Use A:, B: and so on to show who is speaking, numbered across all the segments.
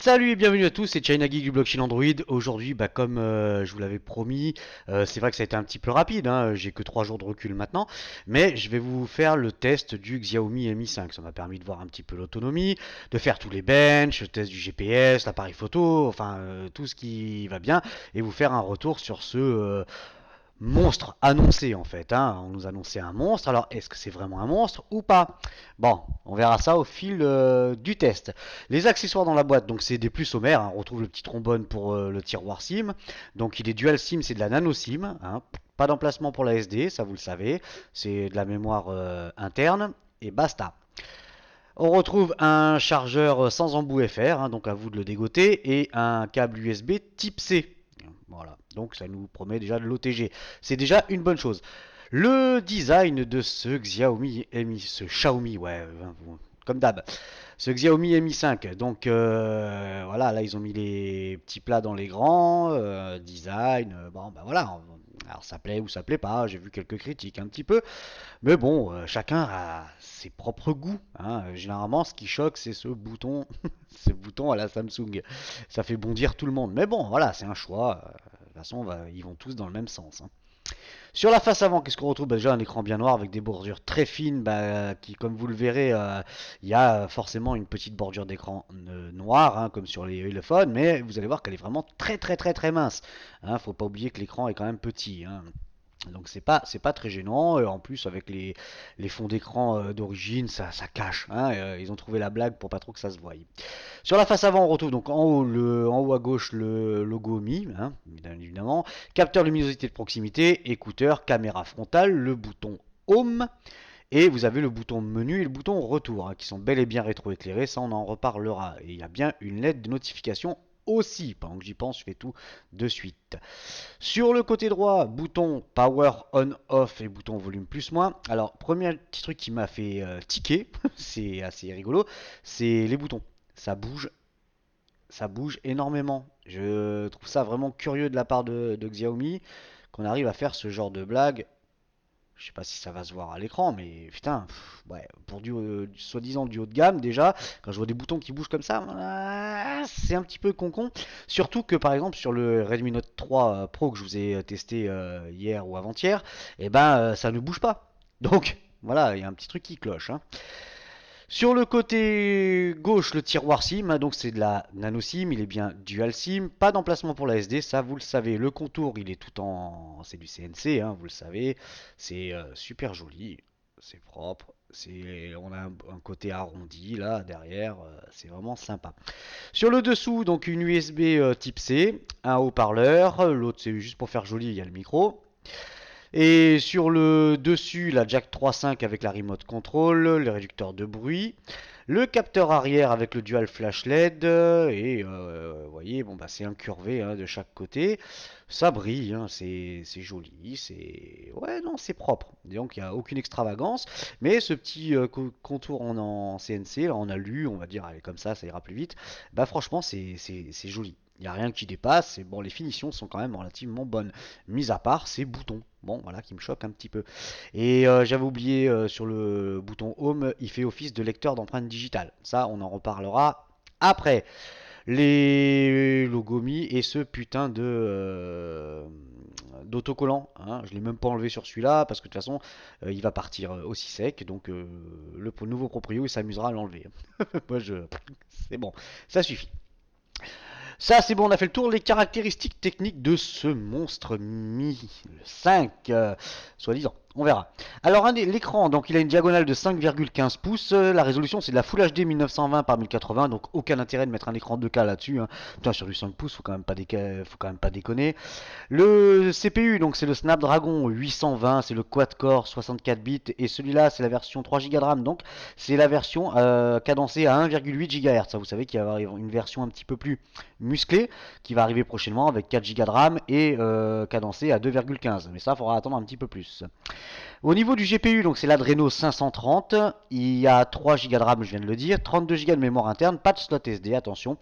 A: Salut et bienvenue à tous, c'est China Geek du Blockchain Android. Aujourd'hui, comme je vous l'avais promis, c'est vrai que ça a été un petit peu rapide, hein, j'ai que 3 jours de recul maintenant, mais je vais vous faire le test du Xiaomi Mi 5. Ça m'a permis de voir un petit peu l'autonomie, de faire tous les benches, le test du GPS, l'appareil photo, enfin tout ce qui va bien, et vous faire un retour sur ce monstre annoncé en fait, hein. On nous annonçait un monstre, alors est-ce que c'est vraiment un monstre ou pas? Bon, on verra ça au fil du test. Les accessoires dans la boîte, donc c'est des plus sommaires, hein. On retrouve le petit trombone pour le tiroir SIM, donc il est dual SIM, c'est de la nano SIM, hein. Pas d'emplacement pour la SD, ça vous le savez, c'est de la mémoire interne, et basta. On retrouve un chargeur sans embout FR, hein, donc à vous de le dégoter, et un câble USB type C. Voilà, donc ça nous promet déjà de l'OTG. C'est déjà une bonne chose. Le design de ce Xiaomi Mi, ce Xiaomi, ouais, comme d'hab, ce Xiaomi Mi 5. Donc voilà, là ils ont mis les petits plats dans les grands, design, bon bah voilà. Alors ça plaît ou ça plaît pas, j'ai vu quelques critiques un petit peu, mais bon, chacun a ses propres goûts, hein. Généralement, ce qui choque, c'est ce bouton, ce bouton à la Samsung. Ça fait bondir tout le monde. Mais bon, voilà, c'est un choix. De toute façon, ils vont tous dans le même sens, hein. Sur la face avant, qu'est-ce qu'on retrouve? Déjà un écran bien noir avec des bordures très fines, qui, comme vous le verrez, il y a forcément une petite bordure d'écran noire, hein, comme sur les téléphones, mais vous allez voir qu'elle est vraiment très très très très mince. Hein, faut pas oublier que l'écran est quand même petit, hein. Donc c'est pas très gênant. En plus avec les fonds d'écran d'origine, ça cache, hein. Ils ont trouvé la blague pour pas trop que ça se voie. Sur la face avant, on retrouve donc en haut à gauche le logo Mi, hein, bien évidemment. Capteur luminosité de proximité, écouteur, caméra frontale, le bouton Home. Et vous avez le bouton menu et le bouton retour, hein, qui sont bel et bien rétroéclairés, ça on en reparlera. Et il y a bien une LED de notification aussi. Pendant que j'y pense, je fais tout de suite. Sur le côté droit, bouton Power On Off et bouton Volume plus moins. Alors, premier petit truc qui m'a fait tiquer, c'est assez rigolo, c'est les boutons. Ça bouge, ça bouge énormément. Je trouve ça vraiment curieux de la part de Xiaomi qu'on arrive à faire ce genre de blague. Je sais pas si ça va se voir à l'écran, mais putain, ouais, pour soi-disant du haut de gamme déjà, quand je vois des boutons qui bougent comme ça, c'est un petit peu con. Surtout que par exemple sur le Redmi Note 3 Pro que je vous ai testé hier ou avant-hier, et ben ça ne bouge pas. Donc voilà, il y a un petit truc qui cloche, hein. Sur le côté gauche, le tiroir SIM, hein, donc c'est de la nano SIM, il est bien dual SIM, pas d'emplacement pour la SD, ça vous le savez. Le contour, il est tout en, c'est du CNC, hein, vous le savez, c'est super joli, c'est propre, on a un côté arrondi là derrière, c'est vraiment sympa. Sur le dessous, donc une USB type C, un haut-parleur, l'autre c'est juste pour faire joli, il y a le micro. Et sur le dessus, la jack 3.5 avec la remote control, le réducteur de bruit, le capteur arrière avec le dual flash LED, et vous voyez, bon bah c'est incurvé, hein, de chaque côté. Ça brille, hein, c'est joli, c'est ouais non c'est propre. Donc il n'y a aucune extravagance, mais ce petit contour en CNC, là, en alu, on va dire, allez comme ça ira plus vite. Bah franchement c'est joli. Il n'y a rien qui dépasse, et bon les finitions sont quand même relativement bonnes, mis à part ces boutons. Bon, voilà, qui me choque un petit peu. Et j'avais oublié sur le bouton Home, il fait office de lecteur d'empreintes digitales. Ça, on en reparlera après. Les logos Mi et ce putain de d'autocollant, hein. Je l'ai même pas enlevé sur celui-là parce que de toute façon, il va partir aussi sec. Donc le nouveau proprio, il s'amusera à l'enlever. Moi, c'est bon, ça suffit. Ça, c'est bon, on a fait le tour. Les caractéristiques techniques de ce monstre Mi, le 5, soi-disant. On verra. Alors, l'écran, donc il a une diagonale de 5,15 pouces. La résolution, c'est de la Full HD 1920 par 1080. Donc, aucun intérêt de mettre un écran 2K là-dessus, hein. Putain, sur du 5 pouces, faut quand même pas déconner. Le CPU, donc c'est le Snapdragon 820, c'est le quad-core 64 bits, et celui-là c'est la version 3 Go de RAM, donc c'est la version cadencée à 1,8 GHz. Ça, vous savez qu'il va y avoir une version un petit peu plus musclée qui va arriver prochainement avec 4 Go de RAM et cadencée à 2,15. Mais ça, il faudra attendre un petit peu plus. Au niveau du GPU, donc c'est l'Adreno 530, il y a 3 Go de RAM, je viens de le dire, 32 Go de mémoire interne, pas de slot SD, attention.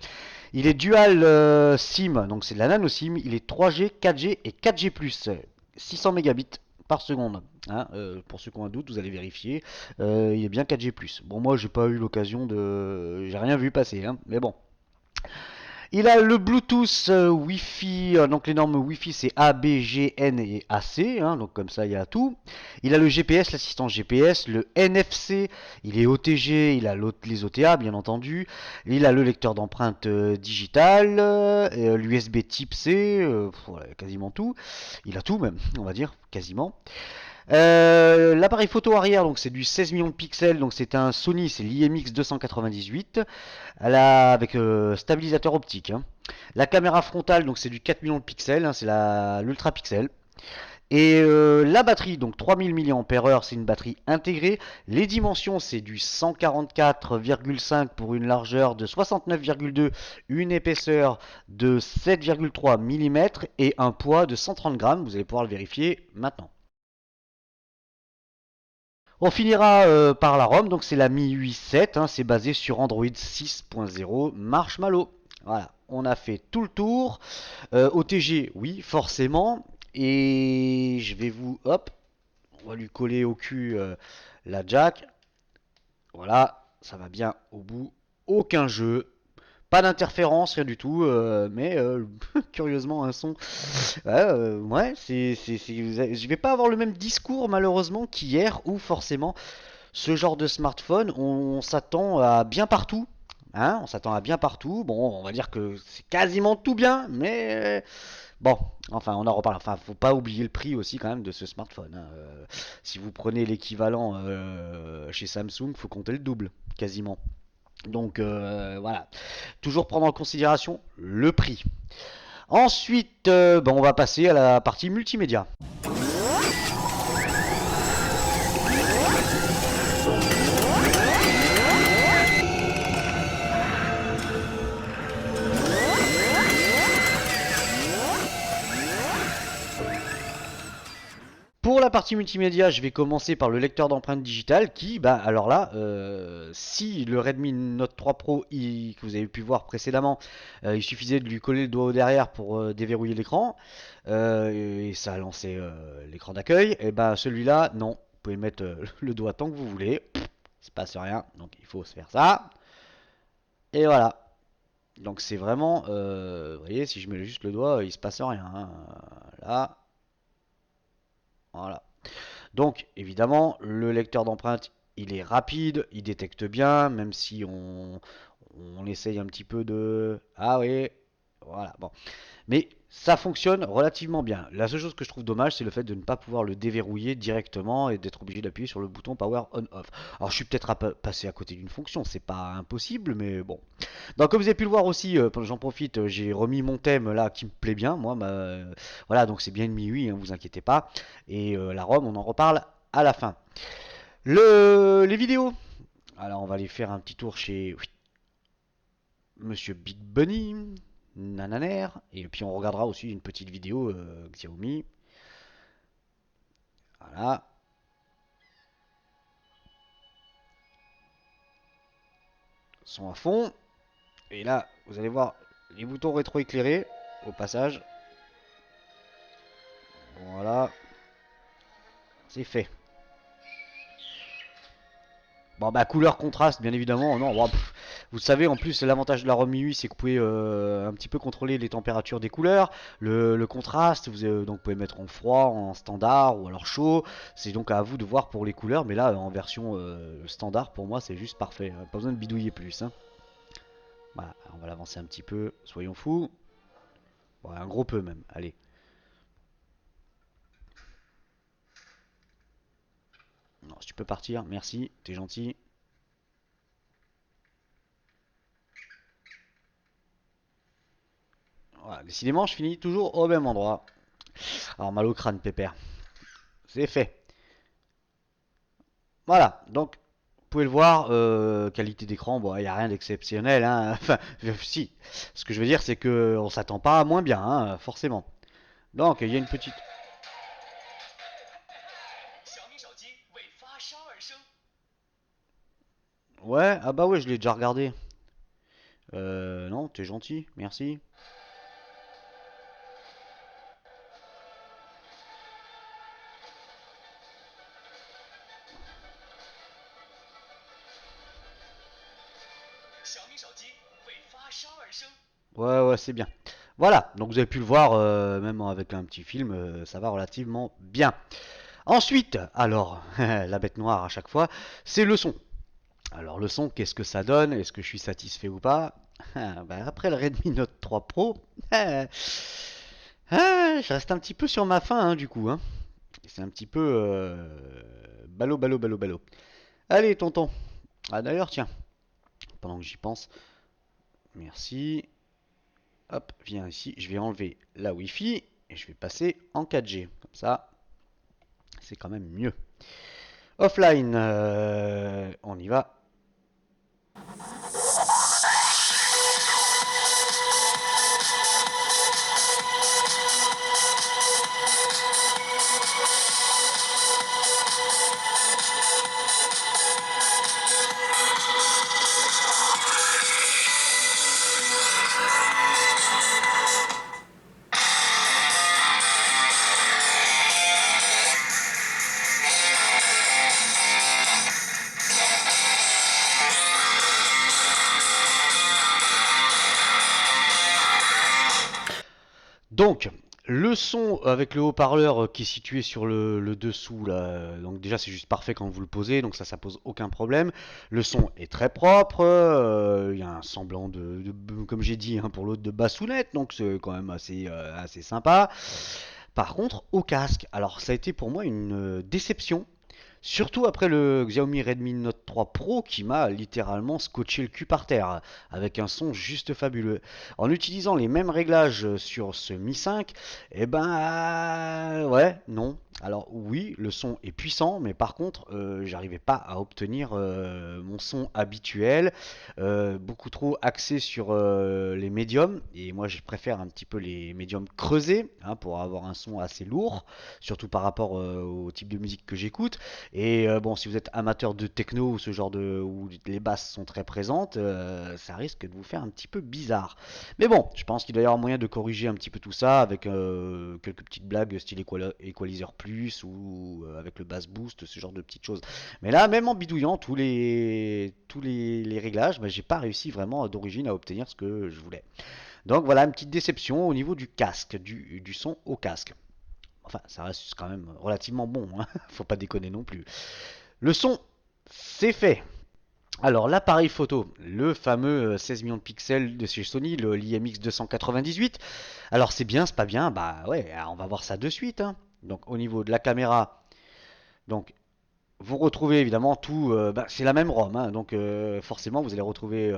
A: Il est dual SIM, donc c'est de la nano SIM, il est 3G, 4G et 4G+, 600 mégabits par seconde, hein. Pour ceux qui ont un doute, vous allez vérifier, il est bien 4G+. Bon, moi j'ai pas eu l'occasion de... j'ai rien vu passer, hein, mais bon. Il a le Bluetooth Wi-Fi, donc les normes Wi-Fi c'est A, B, G, N et AC, hein, donc comme ça il y a tout. Il a le GPS, l'assistant GPS, le NFC, il est OTG, il a les OTA bien entendu. Il a le lecteur d'empreintes digitales, l'USB Type C, voilà, quasiment tout. Il a tout même, on va dire, quasiment. L'appareil photo arrière, donc c'est du 16 millions de pixels, donc c'est un Sony, c'est l'IMX 298, avec stabilisateur optique, hein. La caméra frontale, donc c'est du 4 millions de pixels, hein, c'est l'ultra pixel. Et la batterie, donc 3000 mAh, c'est une batterie intégrée. Les dimensions, c'est du 144,5 pour une largeur de 69,2, une épaisseur de 7,3 mm et un poids de 130 grammes. Vous allez pouvoir le vérifier maintenant. On finira par la ROM, donc c'est la MIUI 7, hein, c'est basé sur Android 6.0 Marshmallow. Voilà, on a fait tout le tour. OTG, oui, forcément. Et je vais hop, on va lui coller au cul la jack. Voilà, ça va bien au bout. Aucun jeu, pas d'interférence, rien du tout. Mais curieusement, un son. Ouais, je vais pas avoir le même discours malheureusement qu'hier où forcément ce genre de smartphone, on s'attend à bien partout. Hein, on s'attend à bien partout. Bon, on va dire que c'est quasiment tout bien, mais bon, enfin, on en reparle. Enfin, faut pas oublier le prix aussi quand même de ce smartphone, hein. Si vous prenez l'équivalent chez Samsung, faut compter le double, quasiment. Donc voilà, toujours prendre en considération le prix. Ensuite, bon, on va passer à la partie multimédia. Pour la partie multimédia, je vais commencer par le lecteur d'empreintes digitales qui, bah alors là, si le Redmi Note 3 Pro que vous avez pu voir précédemment, il suffisait de lui coller le doigt au derrière pour déverrouiller l'écran, et ça a lancé l'écran d'accueil, et bah celui-là, non, vous pouvez mettre le doigt tant que vous voulez, il se passe rien, donc il faut se faire ça, et voilà. Donc c'est vraiment, vous voyez, si je mets juste le doigt, il se passe rien, hein. Là, voilà. Donc, évidemment, le lecteur d'empreintes, il est rapide, il détecte bien, même si on essaye un petit peu de... Ah oui, voilà, bon. Mais ça fonctionne relativement bien. La seule chose que je trouve dommage, c'est le fait de ne pas pouvoir le déverrouiller directement et d'être obligé d'appuyer sur le bouton Power On-Off. Alors, je suis peut-être passé à côté d'une fonction, c'est pas impossible, mais bon. Donc, comme vous avez pu le voir aussi, j'en profite, j'ai remis mon thème là qui me plaît bien, moi. Voilà, donc c'est bien une MIUI, hein, vous inquiétez pas. Et la ROM, on en reparle à la fin. Les vidéos. Alors, on va aller faire un petit tour chez Monsieur Big Bunny, Nananer, et puis on regardera aussi une petite vidéo Xiaomi. Voilà, son à fond. Et là, vous allez voir les boutons rétroéclairés au passage. Voilà, c'est fait. Bon bah couleur contraste bien évidemment, non, bon, vous savez en plus l'avantage de la ROM MIUI c'est que vous pouvez un petit peu contrôler les températures des couleurs, le contraste, donc vous pouvez mettre en froid, en standard ou alors chaud, c'est donc à vous de voir pour les couleurs, mais là en version standard pour moi c'est juste parfait, pas besoin de bidouiller plus, hein. Voilà, on va l'avancer un petit peu, soyons fous, bon, un gros peu même, allez. Non, si tu peux partir, merci, t'es gentil. Voilà, décidément je finis toujours au même endroit. Alors mal au crâne pépère, c'est fait. Voilà, donc vous pouvez le voir, qualité d'écran, bon, il n'y a rien d'exceptionnel, hein. Enfin, si, ce que je veux dire, c'est que on s'attend pas à moins bien, hein, forcément. Donc, il y a une petite... Ouais, ah bah ouais, je l'ai déjà regardé. Non, t'es gentil, merci. Ouais, ouais, c'est bien. Voilà, donc vous avez pu le voir, même avec un petit film, ça va relativement bien. Ensuite, alors, la bête noire à chaque fois, c'est le son. Alors le son, qu'est-ce que ça donne? Est-ce que je suis satisfait ou pas? Ben, après le Redmi Note 3 Pro, je reste un petit peu sur ma faim du coup. Hein. C'est un petit peu ballot, ballot, ballot, ballot. Allez, tonton. Ah d'ailleurs, tiens, pendant que j'y pense, merci. Hop, viens ici. Je vais enlever la Wi-Fi et je vais passer en 4G. Comme ça, c'est quand même mieux. Offline, on y va. Donc, le son avec le haut-parleur qui est situé sur le dessous, là, donc déjà c'est juste parfait quand vous le posez, donc ça pose aucun problème. Le son est très propre, il y a un semblant comme j'ai dit pour l'autre, de bassounette, donc c'est quand même assez sympa. Par contre, au casque, alors ça a été pour moi une déception. Surtout après le Xiaomi Redmi Note 3 Pro qui m'a littéralement scotché le cul par terre avec un son juste fabuleux. En utilisant les mêmes réglages sur ce Mi 5, eh ben ouais, non. Alors oui, le son est puissant, mais par contre, j'arrivais pas à obtenir mon son habituel, beaucoup trop axé sur les médiums, et moi je préfère un petit peu les médiums creusés pour avoir un son assez lourd, surtout par rapport au type de musique que j'écoute. Et bon, si vous êtes amateur de techno ou ce genre de où les basses sont très présentes, ça risque de vous faire un petit peu bizarre. Mais bon, je pense qu'il doit y avoir moyen de corriger un petit peu tout ça avec quelques petites blagues style Equalizer Plus ou avec le bass boost, ce genre de petites choses. Mais là, même en bidouillant tous les réglages, bah, j'ai pas réussi vraiment d'origine à obtenir ce que je voulais. Donc voilà, une petite déception au niveau du casque, du son au casque. Enfin, ça reste quand même relativement bon, hein. Faut pas déconner non plus. Le son, c'est fait. Alors l'appareil photo, le fameux 16 millions de pixels de chez Sony, l'IMX 298. Alors c'est bien, c'est pas bien, bah ouais, on va voir ça de suite. Hein. Donc au niveau de la caméra, donc vous retrouvez évidemment tout, bah, c'est la même ROM, hein, donc forcément vous allez retrouver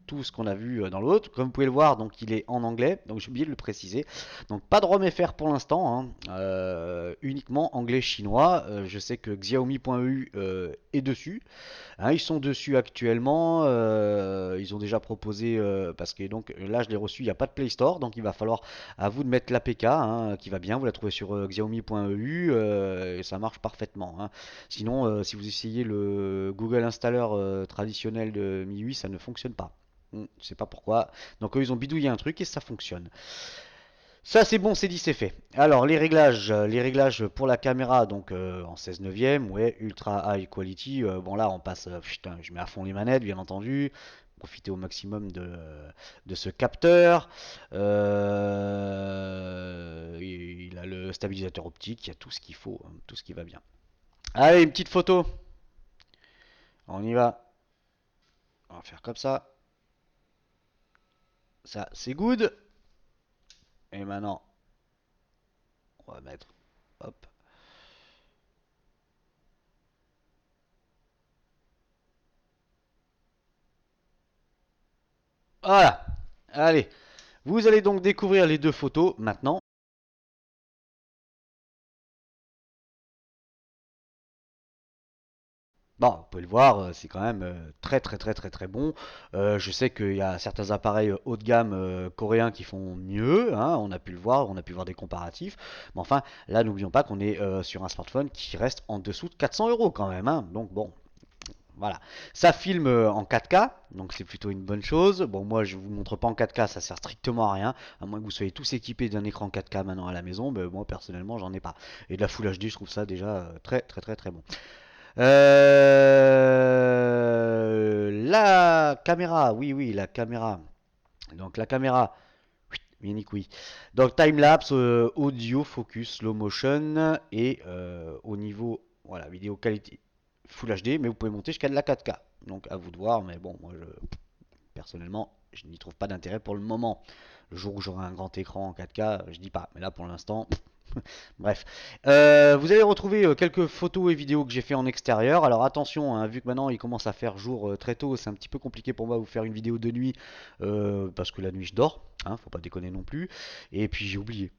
A: tout ce qu'on a vu dans l'autre. Comme vous pouvez le voir, donc il est en anglais, donc j'ai oublié de le préciser. Donc pas de ROM FR pour l'instant, hein, uniquement anglais-chinois. Je sais que Xiaomi.eu est dessus. Hein, ils sont dessus actuellement. Ils ont déjà proposé, parce que donc là je l'ai reçu, il n'y a pas de Play Store, donc il va falloir à vous de mettre l'APK qui va bien. Vous la trouvez sur xiaomi.eu et ça marche parfaitement. Hein. Sinon, si vous essayez le Google Installer traditionnel de MIUI, ça ne fonctionne pas. Je sais pas pourquoi. Donc eux, ils ont bidouillé un truc et ça fonctionne. Ça c'est bon, c'est dit, c'est fait. Alors les réglages pour la caméra, donc en 16 neuvième, ouais, ultra high quality. Bon là on passe, putain, je mets à fond les manettes, bien entendu. Profiter au maximum de ce capteur. Il a le stabilisateur optique, il y a tout ce qu'il faut, hein, tout ce qui va bien. Allez, une petite photo. On y va. On va faire comme ça. Ça c'est good. Et maintenant, on va mettre, hop. Voilà. Allez. Vous allez donc découvrir les deux photos maintenant. Bon, vous pouvez le voir, c'est quand même très très très très très bon. Je sais qu'il y a certains appareils haut de gamme coréens qui font mieux, hein, on a pu le voir, on a pu voir des comparatifs. Mais enfin, là, n'oublions pas qu'on est sur un smartphone qui reste en dessous de 400 euros quand même. Hein. Donc bon, voilà. Ça filme en 4K, donc c'est plutôt une bonne chose. Bon, moi, je vous montre pas en 4K, ça sert strictement à rien. À moins que vous soyez tous équipés d'un écran 4K maintenant à la maison, mais moi, personnellement, j'en ai pas. Et de la Full HD, je trouve ça déjà très très très très bon. la caméra, oui, oui, la caméra. Donc la caméra, Yannick, oui. Donc time-lapse, audio, focus, slow motion et au niveau, voilà, vidéo qualité Full HD, mais vous pouvez monter jusqu'à de la 4K. Donc à vous de voir, mais bon, moi personnellement, je n'y trouve pas d'intérêt pour le moment. Le jour où j'aurai un grand écran en 4K, je dis pas. Mais là pour l'instant, bref. Vous allez retrouver quelques photos et vidéos que j'ai fait en extérieur. Alors attention, hein, vu que maintenant il commence à faire jour très tôt, c'est un petit peu compliqué pour moi de vous faire une vidéo de nuit parce que la nuit je dors. Hein, faut pas déconner non plus. Et puis j'ai oublié.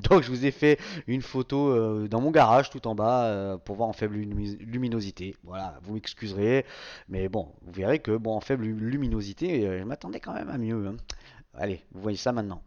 A: Donc je vous ai fait une photo dans mon garage tout en bas pour voir en faible luminosité. Voilà, vous m'excuserez. Mais bon, vous verrez que bon en faible luminosité, je m'attendais quand même à mieux, hein. Allez, vous voyez ça maintenant.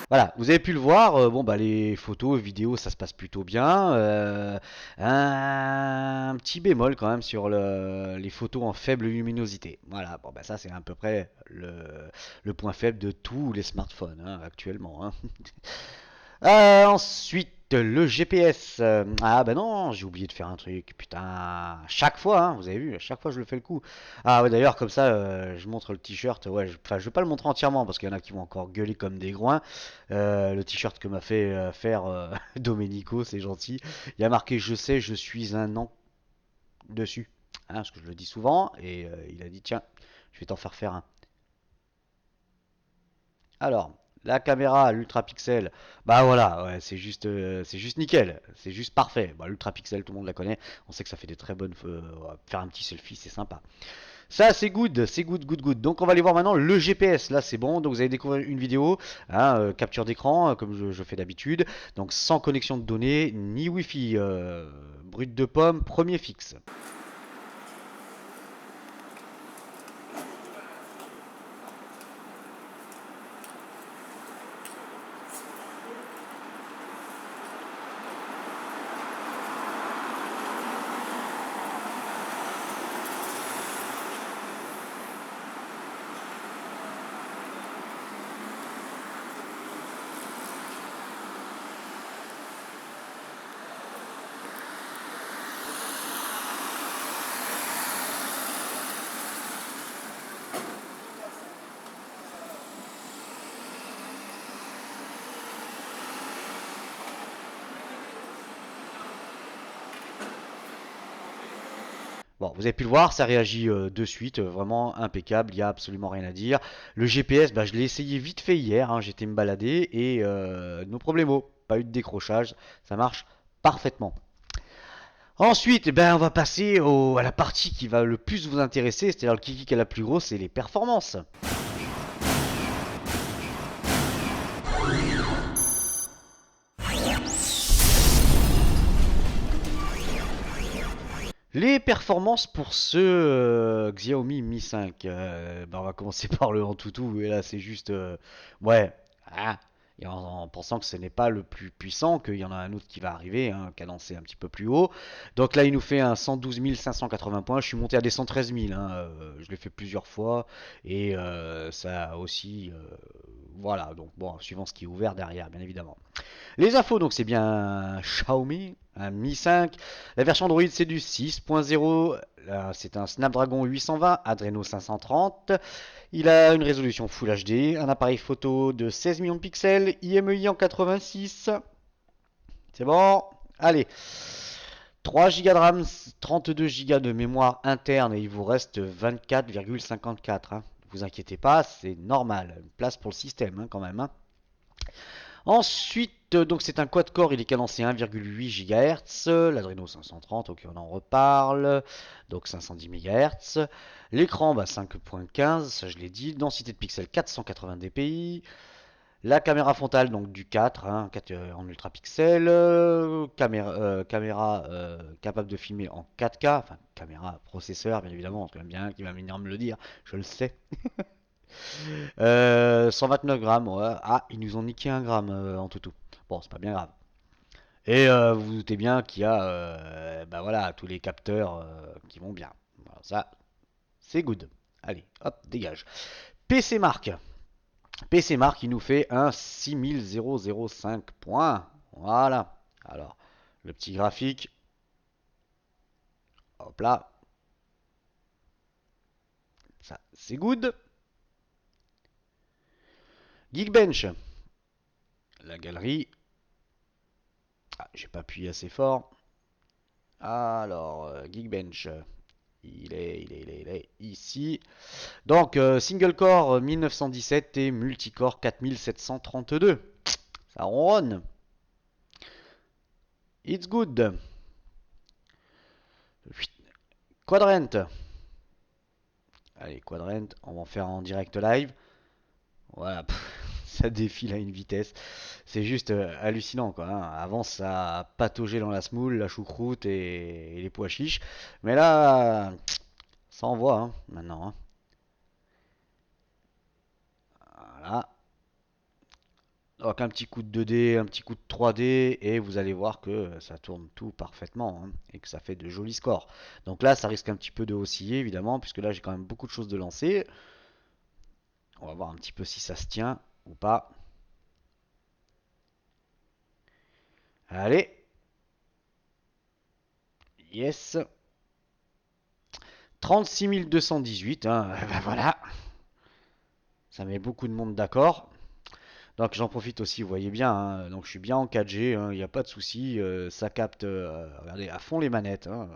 A: Voilà, vous avez pu le voir, bon bah les photos, vidéos, ça se passe plutôt bien. Un petit bémol quand même sur les photos en faible luminosité. Voilà, bon bah ça c'est à peu près le point faible de tous les smartphones hein, actuellement, hein. Ensuite, le GPS. Ah bah non, j'ai oublié de faire un truc. Putain, chaque fois, hein, vous avez vu, à chaque fois je le fais le coup. Ah ouais, d'ailleurs, comme ça, je montre le t-shirt. Ouais, enfin, je vais pas le montrer entièrement parce qu'il y en a qui vont encore gueuler comme des groins. Le t-shirt que m'a fait faire Domenico, c'est gentil. Il y a marqué "Je sais, je suis un an" dessus. Hein, parce que je le dis souvent. Et il a dit tiens, je vais t'en faire un. Alors, la caméra, l'ultra pixel, bah voilà, ouais, c'est juste nickel, c'est juste parfait. Bah, l'ultra pixel, tout le monde la connaît. On sait que ça fait des très bonnes. Faire un petit selfie, c'est sympa. Ça, c'est good, c'est good, good, good. Donc, on va aller voir maintenant le GPS. Là, c'est bon. Donc, vous allez découvrir une vidéo, hein, capture d'écran, comme je fais d'habitude. Donc, sans connexion de données, ni Wi-Fi, brut de pomme, premier fixe. Bon, vous avez pu le voir, ça réagit de suite, vraiment impeccable, il n'y a absolument rien à dire. Le GPS, bah, je l'ai essayé vite fait hier, hein, j'étais me balader et nos problèmes, pas eu de décrochage, ça marche parfaitement. Ensuite, eh ben, on va passer à la partie qui va le plus vous intéresser, c'est-à-dire le kiki qui est la plus grosse, c'est les performances. Les performances pour ce Xiaomi Mi 5, bah, on va commencer par le Antutu, et là c'est juste, ouais, ah, et en pensant que ce n'est pas le plus puissant, qu'il y en a un autre qui va arriver, hein, cadencé un petit peu plus haut. Donc là il nous fait un 112 580 points, je suis monté à des 113 000, hein, je l'ai fait plusieurs fois, et ça aussi, voilà, donc bon, suivant ce qui est ouvert derrière, bien évidemment. Les infos, donc c'est bien un Xiaomi, un Mi 5. La version Android, c'est du 6.0. C'est un Snapdragon 820 Adreno 530. Il a une résolution Full HD, un appareil photo de 16 millions de pixels, IMEI en 86. C'est bon. Allez. 3 Go de RAM, 32 Go de mémoire interne et il vous reste 24,54. Hein. Ne vous inquiétez pas, c'est normal. Place pour le système hein, quand même. Hein. Ensuite, donc c'est un quad-core, il est cadencé 1,8 GHz, l'Adreno 530, ok on en reparle, donc 510 MHz. L'écran 5.15, ça je l'ai dit, densité de pixels 480 dpi, La caméra frontale, donc du 4, hein, 4 en ultra pixels. Caméra capable de filmer en 4K. Enfin, caméra processeur, bien évidemment. C'est quand même bien qui va venir me le dire. Je le sais. 129 grammes. Ouais. Ah, ils nous ont niqué un gramme en tout. Bon, c'est pas bien grave. Et vous vous doutez bien qu'il y a bah voilà, tous les capteurs qui vont bien. Voilà, ça, c'est good. Allez, hop, dégage. PC Mark. PC Mark, il nous fait un 6005 points. Voilà. Alors, le petit graphique. Hop là. Ça, c'est good. Geekbench. La galerie. Ah, j'ai pas appuyé assez fort. Alors, Geekbench. Il est ici. Donc, single core 1917 et multicore 4732. Ça ronronne. It's good. Quadrant. Allez, Quadrant, on va en faire en direct live. Voilà, ça défile à une vitesse. C'est juste hallucinant quoi, hein. Avant ça pataugeait dans la semoule, la choucroute et les pois chiches. Mais là, ça envoie hein, maintenant, hein. Voilà. Donc un petit coup de 2D, un petit coup de 3D, et vous allez voir que ça tourne tout parfaitement, hein, et que ça fait de jolis scores. Donc là, ça risque un petit peu de osciller, évidemment, puisque là, j'ai quand même beaucoup de choses de lancer. On va voir un petit peu si ça se tient ou pas. Allez, yes. 36 218, hein, ben voilà. Ça met beaucoup de monde d'accord. Donc j'en profite aussi, vous voyez bien, hein, donc je suis bien en 4G, hein, il n'y a pas de souci, ça capte, regardez, à fond les manettes, hein,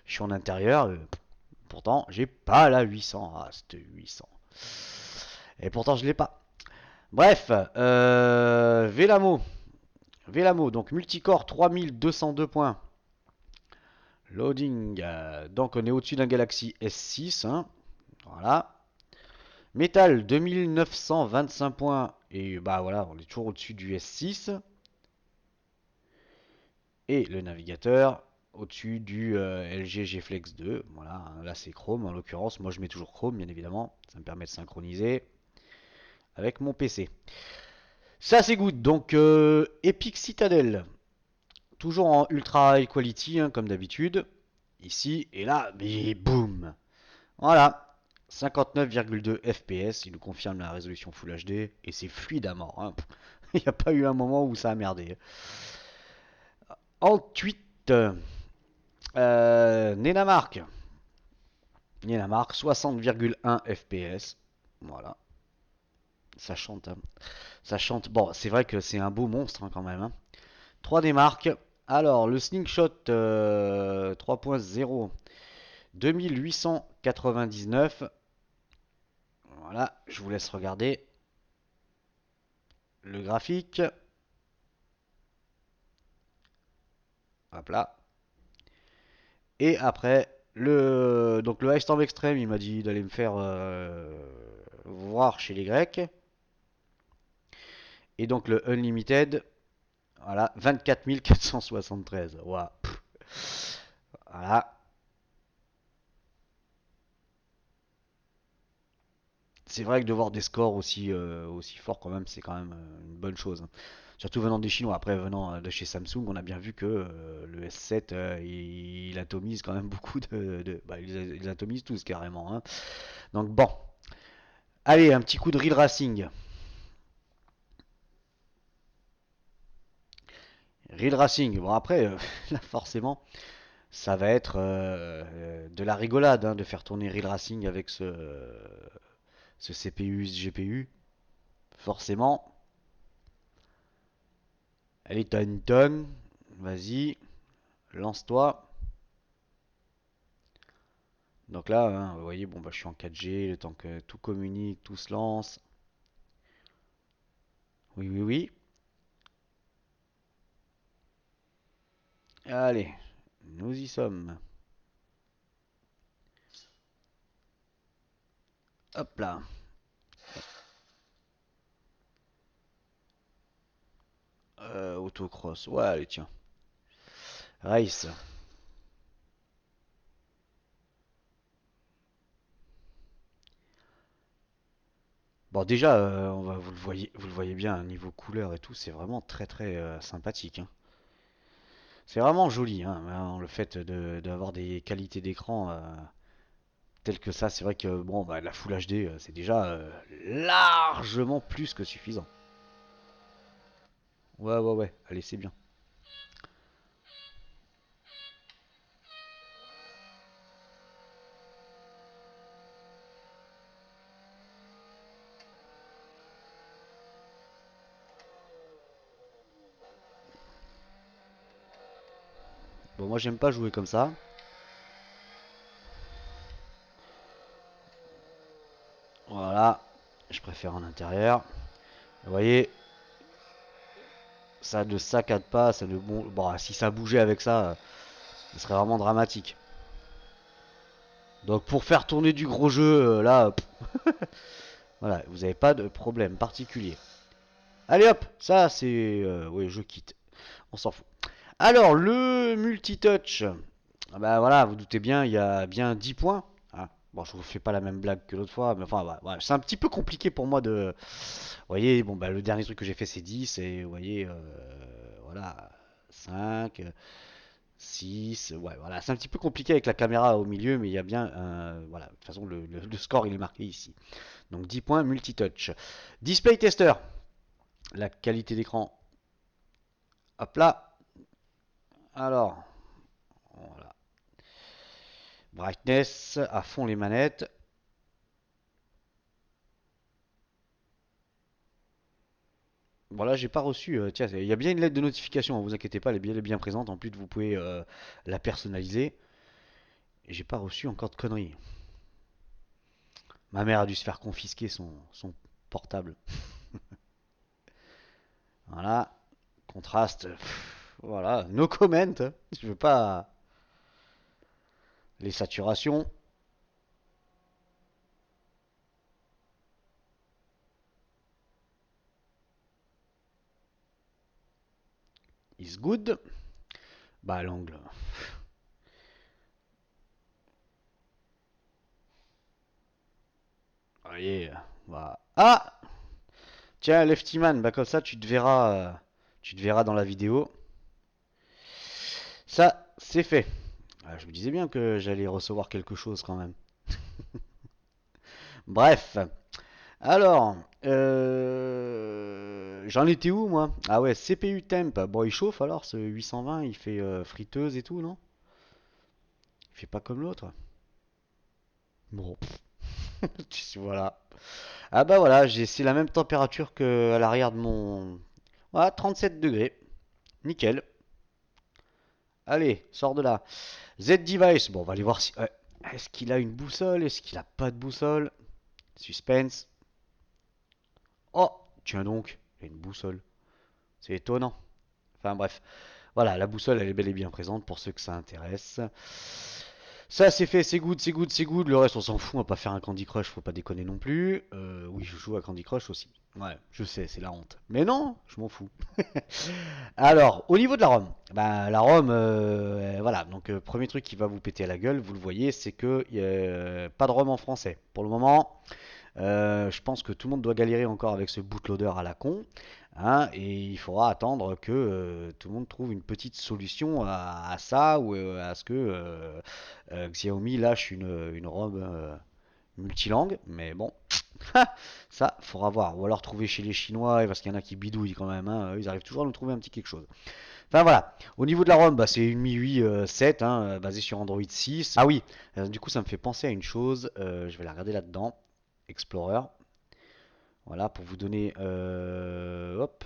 A: je suis en intérieur, pourtant j'ai pas la 800, ah c'était 800, et pourtant je l'ai pas. Bref, Vélamo, donc multicore 3202 points, loading, donc on est au-dessus d'un Galaxy S6, hein, voilà. Metal 2925 points, et bah voilà, on est toujours au-dessus du S6. Et le navigateur au-dessus du LG G Flex 2. Voilà, là c'est Chrome en l'occurrence. Moi je mets toujours Chrome, bien évidemment. Ça me permet de synchroniser avec mon PC. Ça c'est good. Donc Epic Citadel, toujours en ultra high quality, hein, comme d'habitude. Ici et là, mais boum. Voilà, 59,2 FPS. Il nous confirme la résolution Full HD et c'est fluide à mort, hein. Il n'y a pas eu un moment où ça a merdé. Ensuite, Nenamark. Nenamark, 60,1 FPS. Voilà. Ça chante, hein. Ça chante. Bon, c'est vrai que c'est un beau monstre hein, quand même, hein. 3D Mark. Alors, le Slingshot 3.0. 2899. Voilà, je vous laisse regarder le graphique. Hop là. Et après, donc le Ice Storm Extreme, il m'a dit d'aller me faire voir chez les Grecs. Et donc le Unlimited, voilà, 24 473. Wow. Voilà. C'est vrai que de voir des scores aussi forts quand même, c'est quand même une bonne chose, hein. Surtout venant des Chinois. Après, venant de chez Samsung, on a bien vu que le S7, il atomise quand même beaucoup bah, ils atomisent tous carrément, hein. Donc bon. Allez, un petit coup de Real Racing. Real Racing. Bon après, là forcément, ça va être de la rigolade hein, de faire tourner Real Racing avec ce CPU, ce GPU. Forcément. Allez, t'as une tonne. Vas-y, lance-toi. Donc là, hein, vous voyez, bon bah je suis en 4G, le temps que tout communique, tout se lance. Oui, oui, oui. Allez, nous y sommes. Hop là. Autocross. Ouais, allez, tiens. Race. Bon, déjà, vous le voyez bien, niveau couleur et tout, c'est vraiment très très sympathique, hein. C'est vraiment joli, hein, le fait d'avoir des qualités d'écran telles que ça. C'est vrai que bon, bah, la Full HD, c'est déjà largement plus que suffisant. Ouais, ouais, ouais, allez, c'est bien. Bon, moi, j'aime pas jouer comme ça. Voilà, je préfère en intérieur. Vous voyez, ça ne saccade pas, ça ne bon, si ça bougeait avec ça, ce serait vraiment dramatique. Donc pour faire tourner du gros jeu, là, voilà, vous n'avez pas de problème particulier. Allez hop, ça c'est... oui, je quitte, on s'en fout. Alors, le multitouch, ah bah voilà, vous doutez bien, il y a bien 10 points. Ah, bon, je vous fais pas la même blague que l'autre fois, mais enfin, voilà, c'est un petit peu compliqué pour moi de... Vous voyez, bon, bah, le dernier truc que j'ai fait c'est 10, et vous voyez, voilà, 5, 6, ouais, voilà, c'est un petit peu compliqué avec la caméra au milieu, mais il y a bien, voilà, de toute façon, le score il est marqué ici. Donc 10 points multitouch. Display tester, la qualité d'écran, hop là, alors, voilà, brightness, à fond les manettes. Voilà, j'ai pas reçu. Tiens, il y a bien une lettre de notification, hein, vous inquiétez pas, elle est bien présente. En plus, vous pouvez la personnaliser. Et j'ai pas reçu encore de conneries. Ma mère a dû se faire confisquer son portable. Voilà, contraste. Voilà, no comment, hein. Je veux pas. Les saturations is good. Bah, l'angle. Vous voyez, voilà. Ah, tiens, Lefty Man, bah comme ça, tu te verras dans la vidéo. Ça, c'est fait. Ah, je me disais bien que j'allais recevoir quelque chose quand même. Bref. Alors, j'en étais où moi? Ah ouais, CPU temp. Bon, il chauffe alors, ce 820, il fait friteuse et tout, non? Il fait pas comme l'autre. Bon, voilà. Ah bah voilà, c'est la même température que à l'arrière de mon... Voilà, 37 degrés. Nickel. Allez, sors de là. Z-Device. Bon, on va aller voir si... est-ce qu'il a une boussole? Est-ce qu'il a pas de boussole? Suspense. Oh, tiens donc, il a une boussole. C'est étonnant. Enfin bref. Voilà, la boussole, elle est bel et bien présente pour ceux que ça intéresse. Ça, c'est fait, c'est good, c'est good, c'est good. Le reste, on s'en fout, on va pas faire un Candy Crush, faut pas déconner non plus. Oui, je joue à Candy Crush aussi. Ouais, je sais, c'est la honte. Mais non, je m'en fous. Alors, au niveau de la ROM, bah, la ROM, voilà. Donc, premier truc qui va vous péter à la gueule, vous le voyez, c'est que y a pas de ROM en français. Pour le moment, je pense que tout le monde doit galérer encore avec ce bootloader à la con, hein, et il faudra attendre que tout le monde trouve une petite solution à ça ou à ce que Xiaomi lâche une ROM multilangue. Mais bon, ça, faudra voir. Ou alors trouver chez les Chinois, parce qu'il y en a qui bidouillent quand même, hein, ils arrivent toujours à nous trouver un petit quelque chose. Enfin voilà, au niveau de la ROM, bah, c'est une MIUI 7, hein, basée sur Android 6. Ah oui, du coup ça me fait penser à une chose, je vais la regarder là-dedans. Explorer. Voilà, pour vous donner... hop.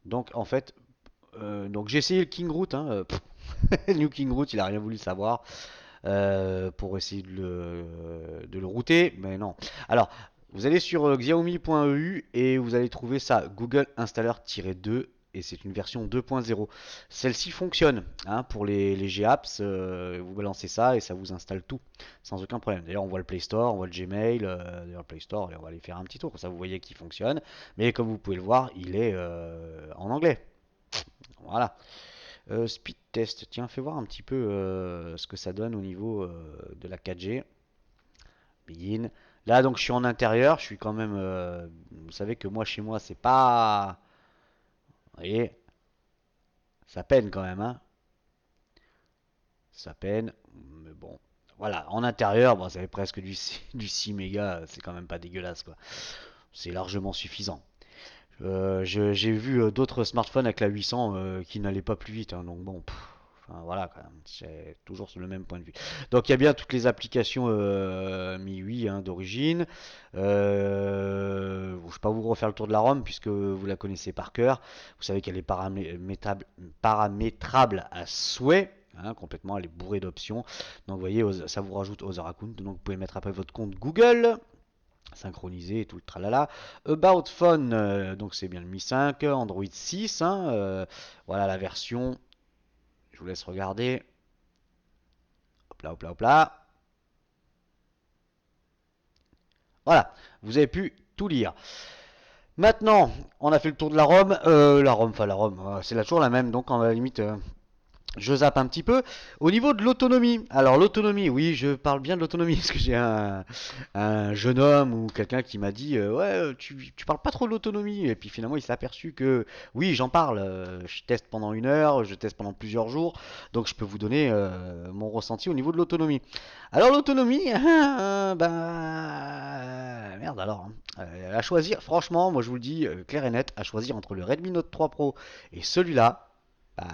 A: Donc en fait, donc j'ai essayé le King Root, hein, New King Root, il a rien voulu savoir pour essayer de le router, mais non. Alors, vous allez sur xiaomi.eu et vous allez trouver ça, Google Installer-2, et c'est une version 2.0. Celle-ci fonctionne, hein, pour les GApps, vous balancez ça et ça vous installe tout, sans aucun problème. D'ailleurs, on voit le Play Store, on voit le Gmail, d'ailleurs le Play Store, et on va aller faire un petit tour, comme ça vous voyez qu'il fonctionne. Mais comme vous pouvez le voir, il est en anglais. Voilà. Speed test, tiens, fais voir un petit peu ce que ça donne au niveau de la 4G. Begin. Là, donc, je suis en intérieur. Je suis quand même. Vous savez que moi, chez moi, c'est pas. Vous voyez, ça peine quand même, hein. Ça peine. Mais bon. Voilà, en intérieur, bon, ça fait presque du 6 mégas. C'est quand même pas dégueulasse, quoi. C'est largement suffisant. J'ai vu d'autres smartphones avec la 800 qui n'allaient pas plus vite, hein, donc bon, enfin, voilà, quand même, c'est toujours sur le même point de vue. Donc il y a bien toutes les applications MIUI hein, d'origine. Je ne vais pas vous refaire le tour de la ROM puisque vous la connaissez par cœur. Vous savez qu'elle est paramétrable à souhait. Hein, complètement, elle est bourrée d'options. Donc vous voyez, ça vous rajoute Other Account. Donc vous pouvez mettre après votre compte Google synchronisé et tout le tralala. About Phone, donc c'est bien le Mi 5, Android 6, hein, voilà la version. Je vous laisse regarder. Hop là, hop là, hop là. Voilà, vous avez pu tout lire. Maintenant, on a fait le tour de la ROM. La ROM, c'est toujours la même, donc à la limite, je zappe un petit peu. Au niveau de l'autonomie, alors l'autonomie, oui, je parle bien de l'autonomie, parce que j'ai un jeune homme ou quelqu'un qui m'a dit ouais, tu parles pas trop de l'autonomie. Et puis finalement, il s'est aperçu que oui, j'en parle. Je teste pendant 1 heure, je teste pendant plusieurs jours, donc je peux vous donner mon ressenti au niveau de l'autonomie. Alors l'autonomie, merde alors. À choisir, franchement, moi je vous le dis clair et net, à choisir entre le Redmi Note 3 Pro et celui-là. Bah,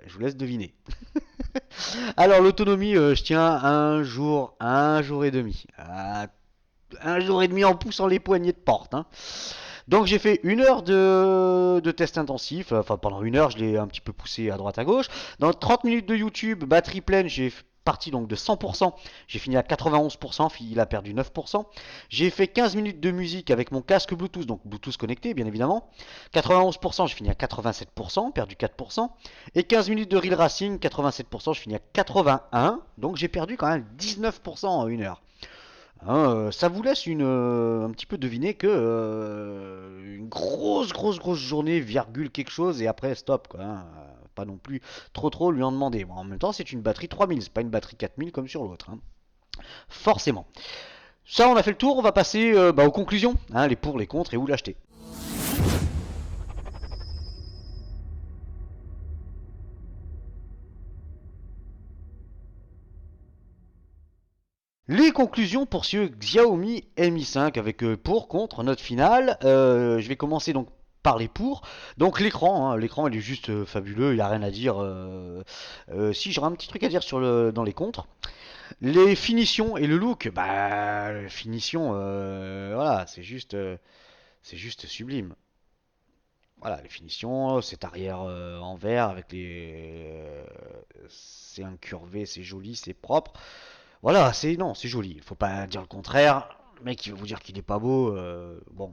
A: je vous laisse deviner. Alors l'autonomie, je tiens un jour et demi. Un jour et demi en poussant les poignées de porte, hein. Donc j'ai fait 1 heure de test intensif. Enfin pendant 1 heure, je l'ai un petit peu poussé à droite à gauche. Dans 30 minutes de YouTube, batterie pleine, j'ai parti donc de 100%. J'ai fini à 91%, il a perdu 9%. J'ai fait 15 minutes de musique avec mon casque Bluetooth, donc Bluetooth connecté bien évidemment. 91%, j'ai fini à 87%, perdu 4%. Et 15 minutes de Real Racing, 87%, je finis à 81%. Donc j'ai perdu quand même 19% en 1 heure. Hein, ça vous laisse un petit peu deviner que une grosse journée, virgule quelque chose, et après stop, quoi, hein. Pas non plus trop lui en demander. Bon, en même temps, c'est une batterie 3000, c'est pas une batterie 4000 comme sur l'autre, hein. Forcément. Ça, on a fait le tour, on va passer aux conclusions, hein, les pour, les contre et où l'acheter. Les conclusions pour ce Xiaomi Mi 5 avec pour, contre, note finale. Je vais commencer donc par les pour. Donc l'écran, hein, l'écran il est juste fabuleux, il n'y a rien à dire. Si j'aurais un petit truc à dire dans les contres. Les finitions et le look, bah finition, voilà, c'est juste sublime. Voilà, les finitions, cet arrière en verre avec c'est incurvé, c'est joli, c'est propre. Voilà, c'est joli. Il faut pas dire le contraire. Le mec, il va vous dire qu'il est pas beau. Bon,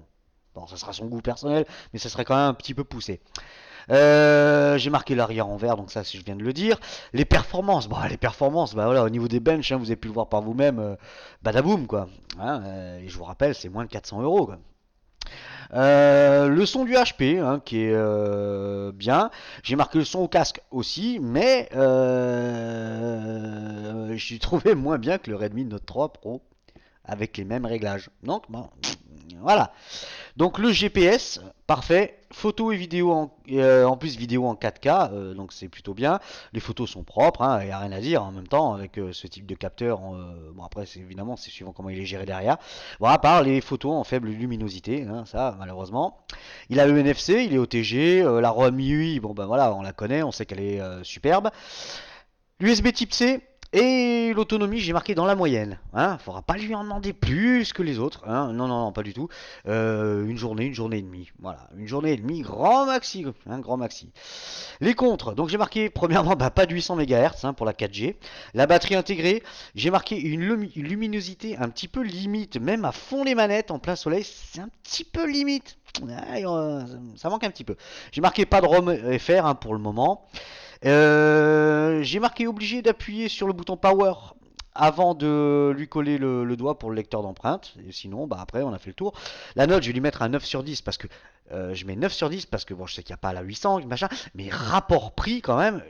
A: ça sera son goût personnel, mais ça serait quand même un petit peu poussé. J'ai marqué l'arrière en vert, donc ça, je viens de le dire. Les performances, bah voilà, au niveau des benches, hein, vous avez pu le voir par vous-même, badaboum quoi. Hein, et je vous rappelle, c'est moins de 400 euros quoi. Le son du HP hein, qui est bien. J'ai marqué le son au casque aussi, mais j'ai trouvé moins bien que le Redmi Note 3 Pro avec les mêmes réglages. Donc bon, voilà. Donc le GPS, parfait. Photo et vidéo en plus vidéo en 4K, donc c'est plutôt bien. Les photos sont propres, il n'y a rien à dire en même temps avec ce type de capteur. Bon après c'est évidemment c'est suivant comment il est géré derrière. Bon à part les photos en faible luminosité, hein, ça malheureusement. Il a le NFC, il est OTG, la ROM MIUI, bon ben voilà on la connaît, on sait qu'elle est superbe. L'USB type C, et l'autonomie, j'ai marqué dans la moyenne. Hein, faudra pas lui en demander plus que les autres. Hein. Non, pas du tout. Une journée et demie. Voilà, une journée et demie, grand maxi. Hein, grand maxi. Les contres, donc j'ai marqué premièrement pas de 800 MHz hein, pour la 4G. La batterie intégrée, j'ai marqué une luminosité un petit peu limite, même à fond les manettes en plein soleil, c'est un petit peu limite. Ça manque un petit peu. J'ai marqué pas de ROM FR hein, pour le moment. J'ai marqué obligé d'appuyer sur le bouton Power avant de lui coller le doigt pour le lecteur d'empreinte. Et sinon, bah après, on a fait le tour. La note, je vais lui mettre un 9 sur 10 parce que je mets 9 sur 10 parce que bon, je sais qu'il n'y a pas la 800, machin, mais rapport prix quand même,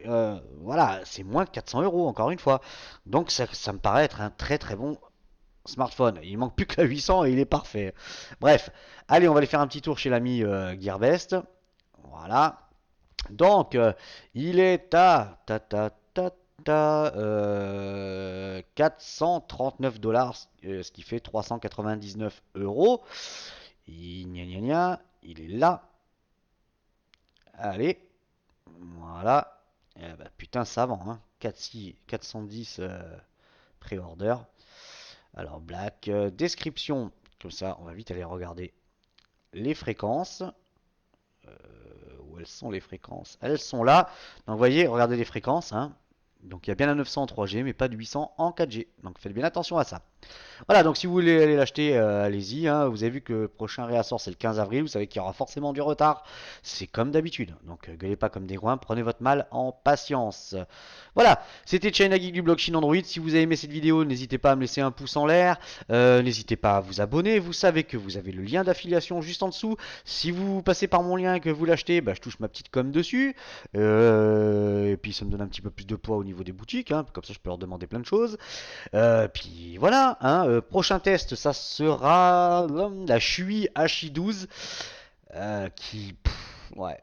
A: voilà, c'est moins que 400 euros encore une fois. Donc ça me paraît être un très très bon smartphone. Il manque plus que la 800 et il est parfait. Bref, allez, on va aller faire un petit tour chez l'ami Gearbest. Voilà. Donc, il est à 439 dollars, ce qui fait 399 euros. Gna gna gna, il est là. Allez, voilà. Eh ben, putain, ça vend, hein. 410 pré-order. Alors, Black, description. Comme ça, on va vite aller regarder les fréquences. Où elles sont les fréquences? Elles sont là. Donc, vous voyez, regardez les fréquences, hein. Donc, il y a bien un 900 en 3G, mais pas de 800 en 4G. Donc, faites bien attention à ça. Voilà, donc si vous voulez aller l'acheter, allez-y, hein. Vous avez vu que le prochain réassort c'est le 15 avril, vous savez qu'il y aura forcément du retard. C'est comme d'habitude. Donc gueulez pas comme des groins, prenez votre mal en patience. Voilà, c'était China Geek du blog Chine Android. Si vous avez aimé cette vidéo, n'hésitez pas à me laisser un pouce en l'air. N'hésitez pas à vous abonner. Vous savez que vous avez le lien d'affiliation juste en dessous. Si vous passez par mon lien et que vous l'achetez, bah, je touche ma petite com dessus. Et puis ça me donne un petit peu plus de poids au niveau des boutiques, hein. Comme ça je peux leur demander plein de choses. Puis voilà, hein, prochain test, ça sera la Shui H12 ouais,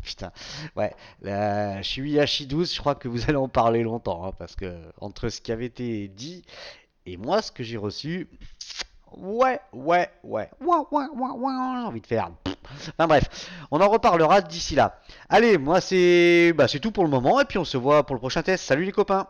A: putain, ouais, la Shui H12, je crois que vous allez en parler longtemps, hein, parce que entre ce qui avait été dit et moi, ce que j'ai reçu, j'ai envie de faire. Enfin bref, on en reparlera d'ici là. Allez, moi c'est tout pour le moment, et puis on se voit pour le prochain test. Salut les copains!